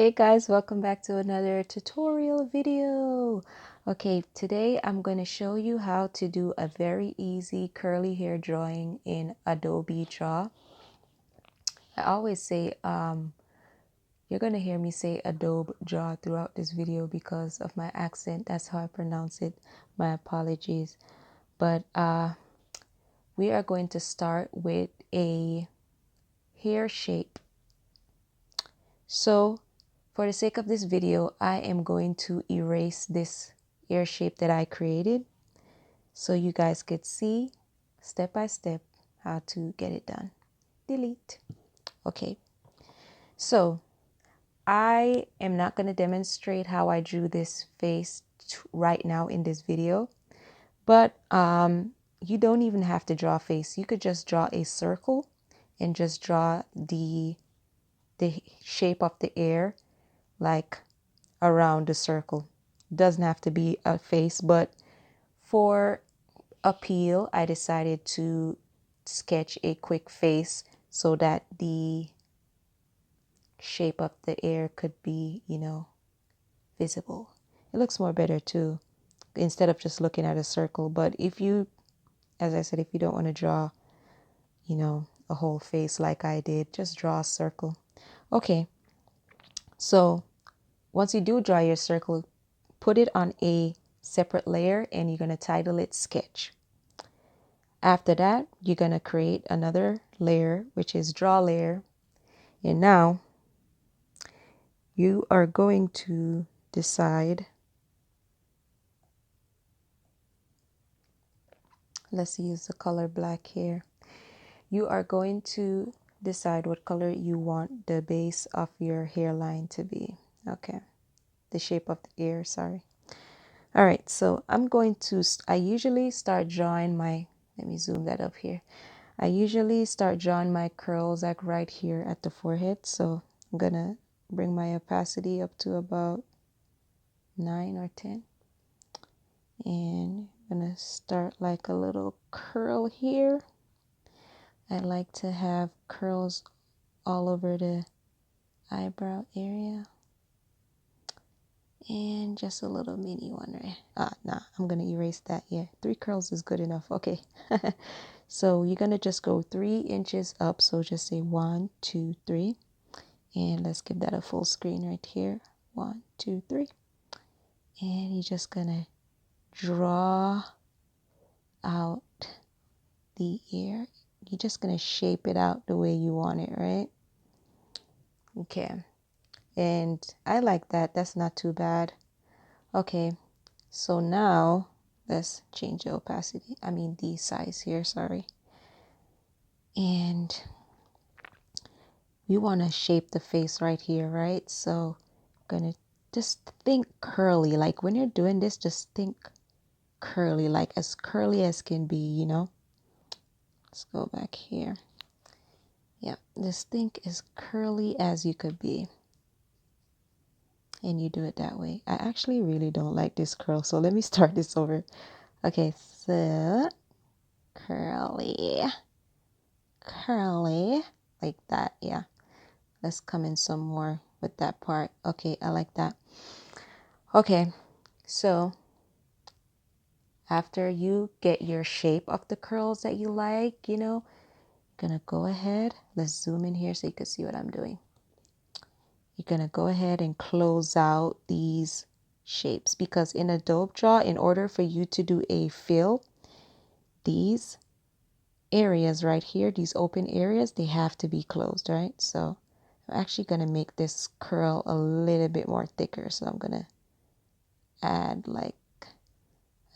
Hey guys, welcome back to another tutorial video. Okay, today I'm going to show you how to do a very easy curly hair drawing in Adobe Draw. I always say, you're going to hear me say Adobe Draw throughout this video because of my accent. That's how I pronounce it. My apologies. But we are going to start with a hair shape. So for the sake of this video, I am going to erase this ear shape that I created so you guys could see step by step how to get it done. Delete. Okay, so I am not going to demonstrate how I drew this face right now in this video, but you don't even have to draw a face. You could just draw a circle and just draw the shape of the ear like around the circle. Doesn't have to be a face, but for appeal, I decided to sketch a quick face so that the shape of the ear could be, visible. It looks more better too, instead of just looking at a circle. But if you, as I said, if you don't want to draw, a whole face like I did, just draw a circle. Okay, so once you do draw your circle, put it on a separate layer and you're going to title it sketch. After that, you're going to create another layer, which is draw layer. And now you are going to decide, let's use the color black here. You are going to decide what color you want the base of your hairline to be. Okay, the shape of the ear, sorry. All right, so I usually start drawing let me zoom that up here. I usually start drawing my curls like right here at the forehead. So I'm gonna bring my opacity up to about 9 or 10. And I'm gonna start like a little curl here. I like to have curls all over the eyebrow area. And just a little mini one, right? Nah, I'm gonna erase that. Yeah, 3 curls is good enough. Okay. So you're gonna just go 3 inches up. So just say 1, 2, 3. And let's give that a full screen right here. 1, 2, 3. And you're just gonna draw out the ear. You're just gonna shape it out the way you want it, right? Okay. And I like that. That's not too bad. Okay. So now let's change the opacity. I mean the size here, sorry. And we want to shape the face right here, right? So I'm gonna just think curly. Like when you're doing this, just think curly, like as curly as can be, Let's go back here. Yeah, just think as curly as you could be. And you do it that way. I actually really don't like this curl, so let me start this over. Okay, so curly, like that. Yeah, let's come in some more with that part. Okay, I like that. Okay, so after you get your shape of the curls that you like, gonna go ahead. Let's zoom in here so you can see what I'm doing. You're gonna go ahead and close out these shapes because in Adobe Draw, in order for you to do a fill, these areas right here, these open areas, they have to be closed, right? So I'm actually gonna make this curl a little bit more thicker. So I'm gonna add like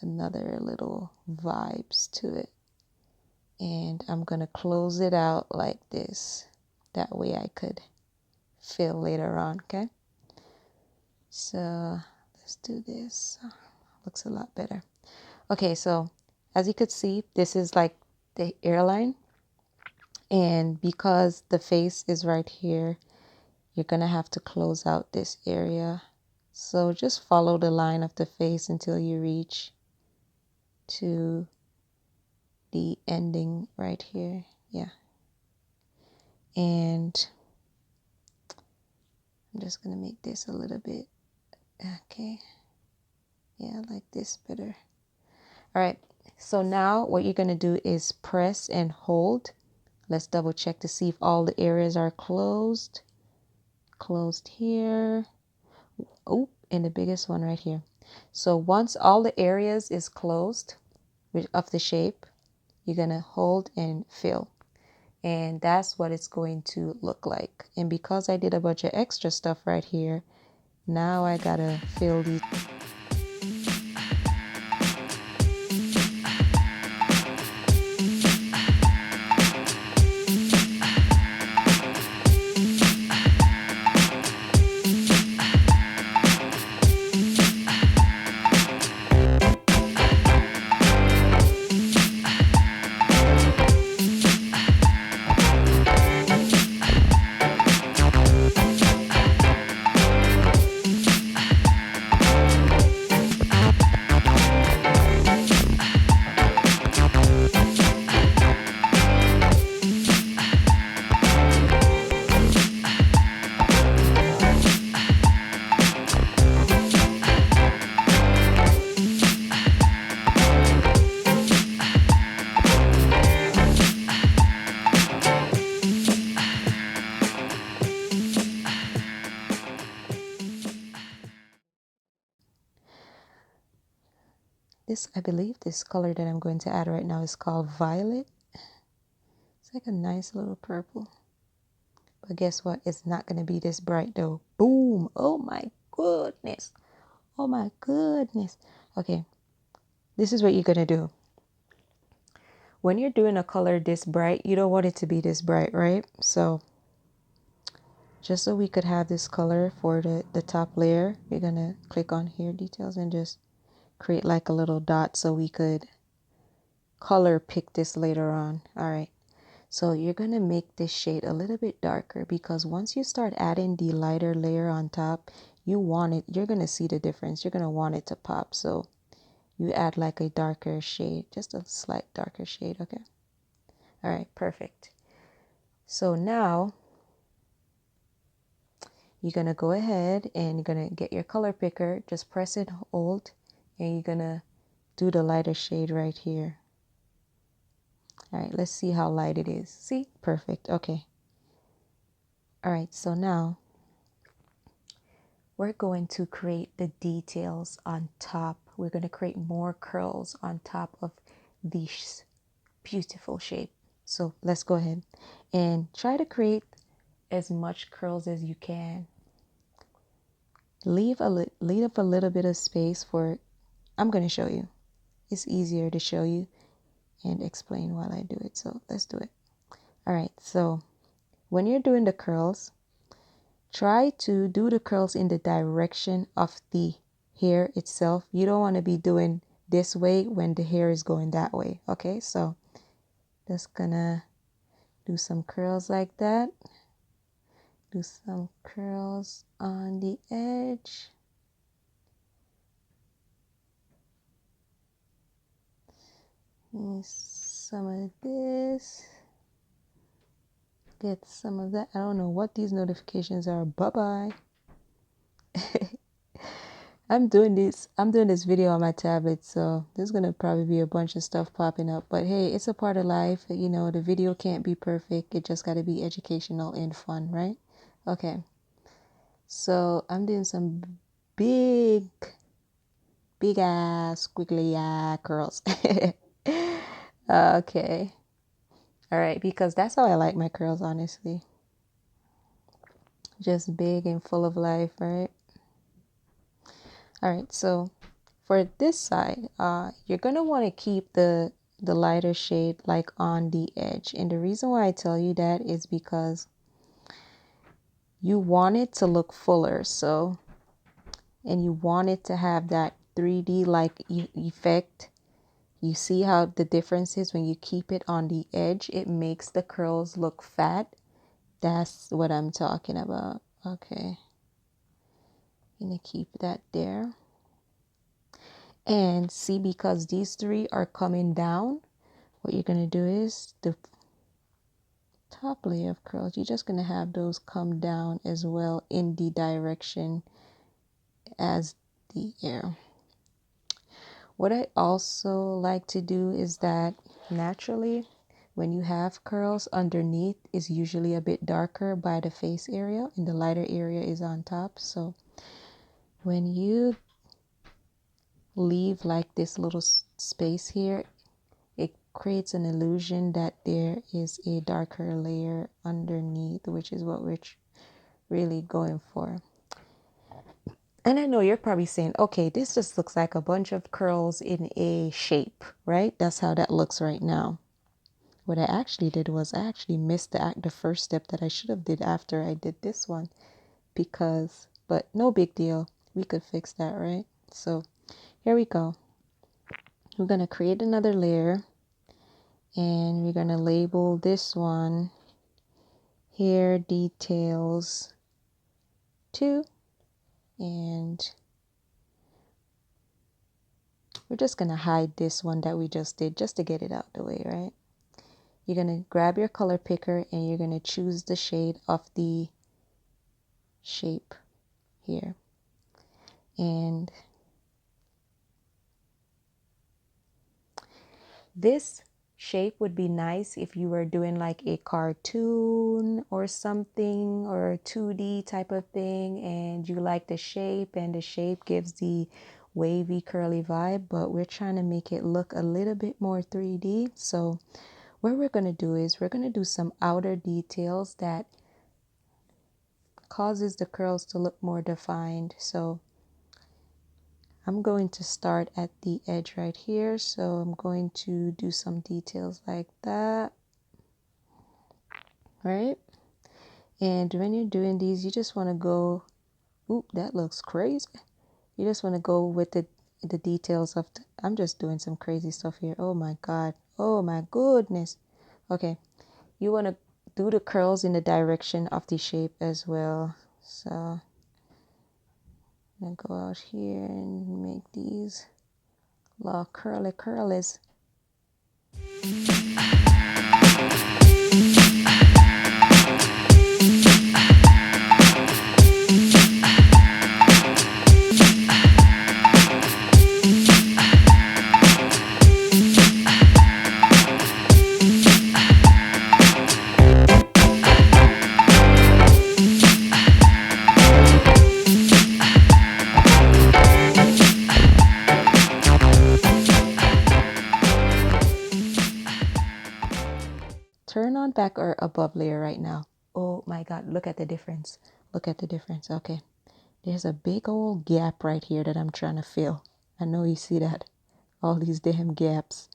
another little vibes to it. And I'm gonna close it out like this. That way I could fill later on, okay? So let's do this. Looks a lot better. Okay, so as you could see, this is like the airline. And because the face is right here, you're gonna have to close out this area. So just follow the line of the face until you reach to the ending right here. Yeah. And I'm just gonna make this a little bit, okay, yeah, like this better. All right, so now what you're gonna do is press and hold. Let's double check to see if all the areas are closed. Closed here. Oh, and the biggest one right here. So once all the areas is closed of the shape, you're gonna hold and fill. And that's what it's going to look like. And because I did a bunch of extra stuff right here, now I gotta fill these. This, I believe this color that I'm going to add right now is called Violet. It's like a nice little purple. But guess what? It's not going to be this bright though. Boom. Oh my goodness. Oh my goodness. Okay. This is what you're going to do. When you're doing a color this bright, you don't want it to be this bright, right? So just so we could have this color for the top layer, you're going to click on here, details, and just create like a little dot so we could color pick this later on. All right. So you're going to make this shade a little bit darker because once you start adding the lighter layer on top, you're going to see the difference. You're going to want it to pop. So you add like a darker shade, just a slight darker shade. Okay. All right. Perfect. So now you're going to go ahead and you're going to get your color picker, just press it, hold, and you're going to do the lighter shade right here. All right, let's see how light it is. See? Perfect. Okay. All right, so now we're going to create the details on top. We're going to create more curls on top of this beautiful shape. So let's go ahead and try to create as much curls as you can. Leave up a little bit of space for, I'm going to show you. It's easier to show you and explain while I do it. So let's do it. All right, so when you're doing the curls, try to do the curls in the direction of the hair itself. You don't want to be doing this way when the hair is going that way. Okay, so just gonna do some curls like that. Do some curls on the edge. Some of this. Get some of that. I don't know what these notifications are. Bye-bye. I'm doing this video on my tablet, so there's gonna probably be a bunch of stuff popping up, but hey, it's a part of life. You know, the video can't be perfect. It just got to be educational and fun, right? Okay, so I'm doing some big ass squiggly eye curls. Okay, all right, because that's how I like my curls, honestly. Just big and full of life, right? All right, so for this side, you're gonna want to keep the lighter shade like on the edge, and the reason why I tell you that is because you want it to look fuller, so, and you want it to have that 3D like effect. You see how the difference is when you keep it on the edge, it makes the curls look fat. That's what I'm talking about. Okay, gonna keep that there. And see, because these three are coming down, what you're going to do is top layer of curls, you're just going to have those come down as well in the direction as the air. What I also like to do is that naturally when you have curls, underneath is usually a bit darker by the face area and the lighter area is on top. So when you leave like this little space here, it creates an illusion that there is a darker layer underneath, which is what we're really going for. And I know you're probably saying, okay, this just looks like a bunch of curls in a shape, right? That's how that looks right now. What I actually did was I actually missed the first step that I should have did after I did this one, but no big deal. We could fix that, right? So here we go. We're going to create another layer and we're going to label this one hair details 2, and we're just going to hide this one that we just did just to get it out the way, right? You're going to grab your color picker and you're going to choose the shade of the shape here. And this shape would be nice if you were doing like a cartoon or something, or a 2D type of thing, and you like the shape and the shape gives the wavy curly vibe, but we're trying to make it look a little bit more 3D. So what we're going to do is we're going to do some outer details that causes the curls to look more defined. So I'm going to start at the edge right here. So I'm going to do some details like that, right? And when you're doing these, you just want to go, oop, that looks crazy. You just want to go with the details of, I'm just doing some crazy stuff here. Oh my God. Oh my goodness. Okay. You want to do the curls in the direction of the shape as well. So I'm going to go out here and make these little curly curlies. Turn on back or above layer right now. Oh my God, look at the difference. Look at the difference. Okay. There's a big old gap right here that I'm trying to fill. I know you see that. All these damn gaps.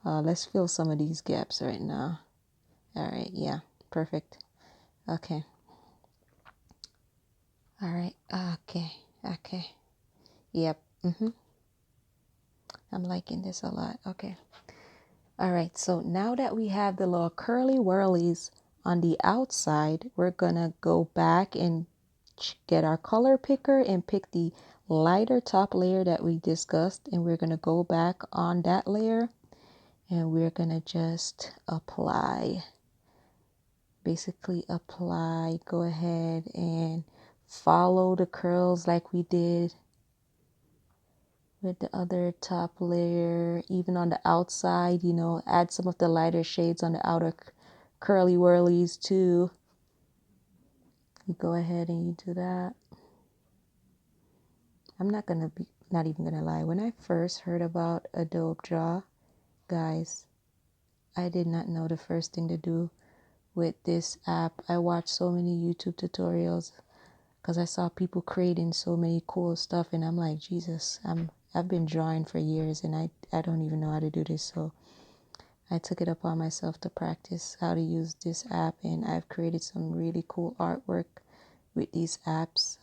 Let's fill some of these gaps right now. All right. Yeah. Perfect. Okay. All right. Okay. Okay. Yep. I'm liking this a lot. Okay. All right, so now that we have the little curly whirlies on the outside, we're gonna go back and get our color picker and pick the lighter top layer that we discussed, and we're gonna go back on that layer and we're gonna just apply. Basically apply, go ahead and follow the curls like we did with the other top layer. Even on the outside, you know, add some of the lighter shades on the outer curly whirlies too. You go ahead and you do that. I'm not even gonna lie, when I first heard about Adobe Draw, guys, I did not know the first thing to do with this app. I watched so many YouTube tutorials because I saw people creating so many cool stuff, and I'm like, Jesus, I've been drawing for years and I don't even know how to do this. So I took it upon myself to practice how to use this app, and I've created some really cool artwork with these apps.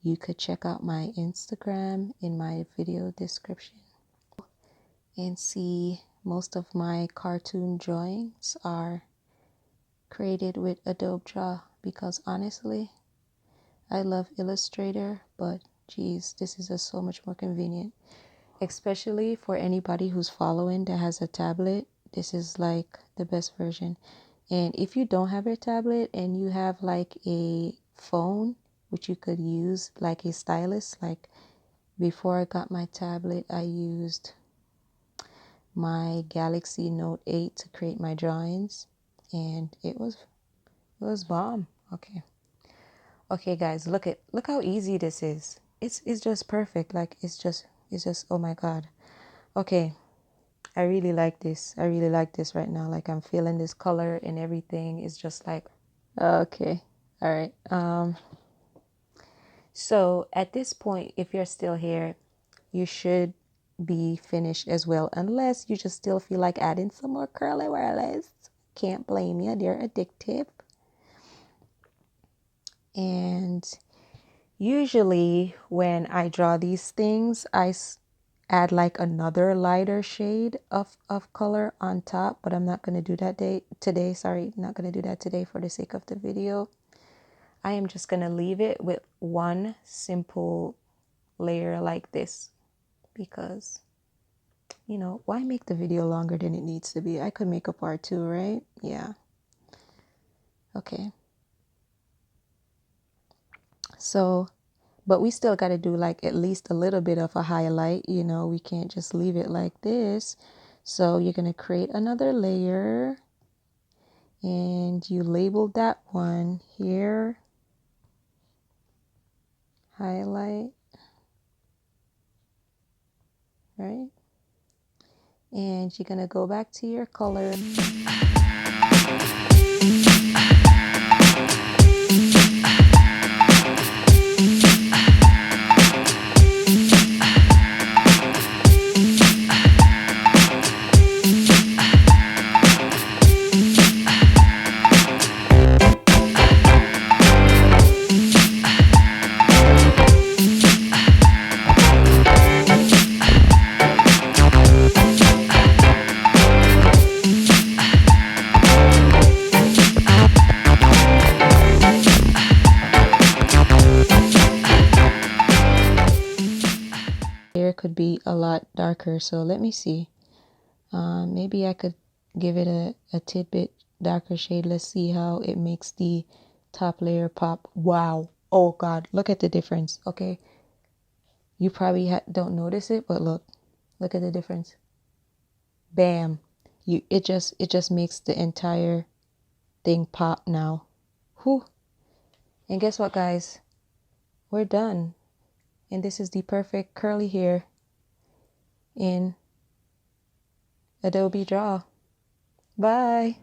You could check out my Instagram in my video description and see most of my cartoon drawings are created with Adobe Draw, because honestly, I love Illustrator, but geez, this is just so much more convenient, especially for anybody who's following that has a tablet. This is like the best version. And if you don't have a tablet and you have like a phone, which you could use like a stylus, like before I got my tablet, I used my Galaxy Note 8 to create my drawings, and it was bomb. Okay guys, look how easy this is. It's just perfect. Like it's just oh my god. Okay, I really like this. I really like this right now. Like I'm feeling this color and everything. It's just like okay. All right. So at this point, if you're still here, you should be finished as well, unless you just still feel like adding some more curly whirlies. Can't blame you. They're addictive. And usually when I draw these things, I add like another lighter shade of color on top, but I'm not going to do that today. Sorry, not going to do that today for the sake of the video. I am just going to leave it with one simple layer like this because, you know, why make the video longer than it needs to be? I could make a part 2, right? Yeah. Okay. So, but we still got to do like at least a little bit of a highlight, you know, we can't just leave it like this. So you're going to create another layer and you label that one here, highlight, right? And you're going to go back to your color. Here could be a lot darker, so let me see. Maybe I could give it a tidbit darker shade. Let's see how it makes the top layer pop. Wow. Oh god, look at the difference. Okay, you probably don't notice it, but look at the difference. Bam. It just makes the entire thing pop now. Whew. And guess what, guys? We're done. And this is the perfect curly hair in Adobe Draw. Bye.